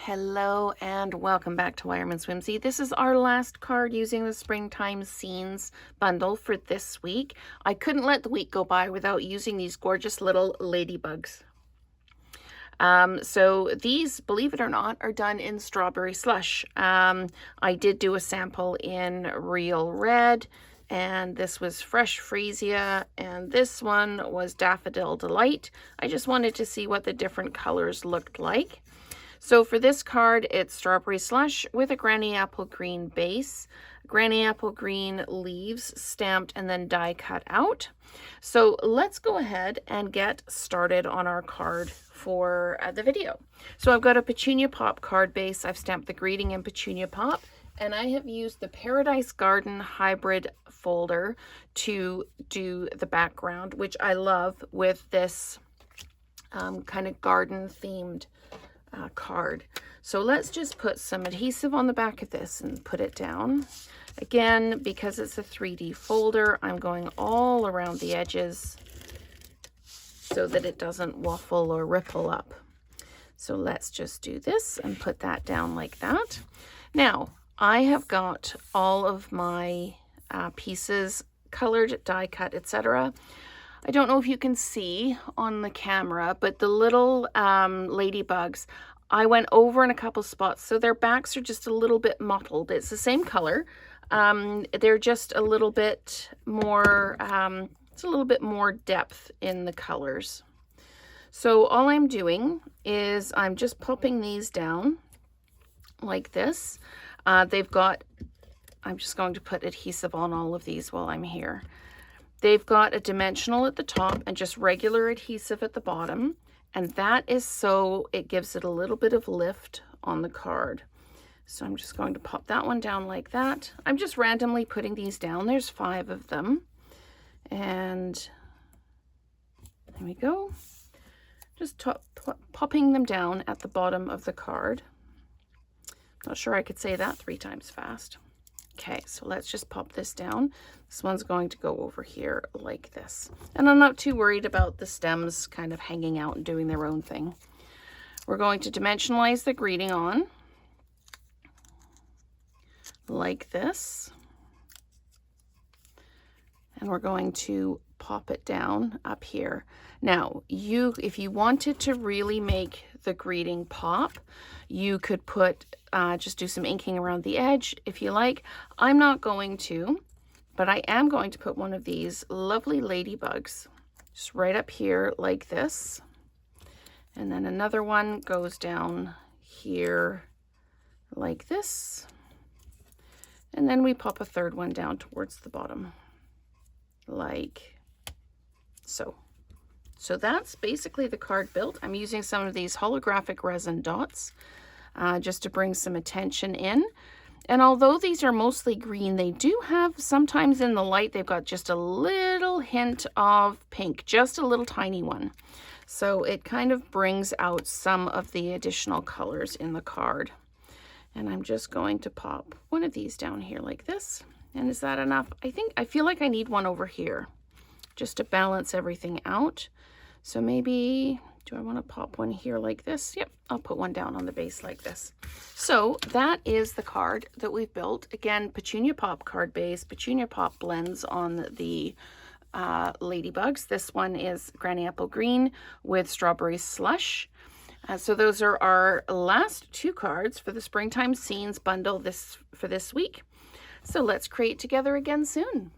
Hello and welcome back to Wireman's Whimsy. This is our last card using the Springtime Scenes bundle for this week. I couldn't let the week go by without using these gorgeous little ladybugs. So these, believe it or not, are done in strawberry slush. I did do a sample in Real Red, and this was Fresh Freesia, and this one was Daffodil Delight. I just wanted to see what the different colors looked like. So for this card, it's Strawberry Slush with a Granny Apple Green base, Granny Apple Green leaves stamped and then die cut out. So let's go ahead and get started on our card for the video. So I've got a Petunia Pop card base. I've stamped the greeting in Petunia Pop, and I have used the Paradise Garden hybrid folder to do the background, which I love with this kind of garden themed card. So let's just put some adhesive on the back of this and put it down. Again, because it's a 3D folder, I'm going all around the edges so that it doesn't waffle or ripple up. So let's just do this and put that down like that. Now, I have got all of my pieces colored, die cut, etc. I don't know if you can see on the camera, but the little ladybugs, I went over in a couple spots, so their backs are just a little bit mottled. It's the same color. They're just a little bit more, it's a little bit more depth in the colors. So all I'm doing is I'm just popping these down like this. I'm just going to put adhesive on all of these while I'm here. They've got a dimensional at the top and just regular adhesive at the bottom. And that is so it gives it a little bit of lift on the card. So I'm just going to pop that one down like that. I'm just randomly putting these down. There's 5 of them. And there we go. Just popping them down at the bottom of the card. Not sure I could say that 3 times fast. Okay, so let's just pop this down. This one's going to go over here like this. And I'm not too worried about the stems kind of hanging out and doing their own thing. We're going to dimensionalize the greeting on like this. And we're going to pop it down up here. Now, if you wanted to really make the greeting pop, you could put, just do some inking around the edge if you like. I'm not going to, but I am going to put one of these lovely ladybugs just right up here like this. And then another one goes down here like this. And then we pop a third one down towards the bottom like so. So that's basically the card built. I'm using some of these holographic resin dots just to bring some attention in. And although these are mostly green, they do have, sometimes in the light, they've got just a little hint of pink, just a little tiny one. So it kind of brings out some of the additional colors in the card. And I'm just going to pop one of these down here like this. And is that enough? I feel like I need one over here just to balance everything out. So maybe, do I want to pop one here like this? Yep, I'll put one down on the base like this. So that is the card that we've built. Again, Petunia Pop card base, Petunia Pop blends on the ladybugs. This one is Granny Apple Green with Strawberry Slush. So those are our last 2 cards for the Springtime Scenes bundle for this week. So let's create together again soon.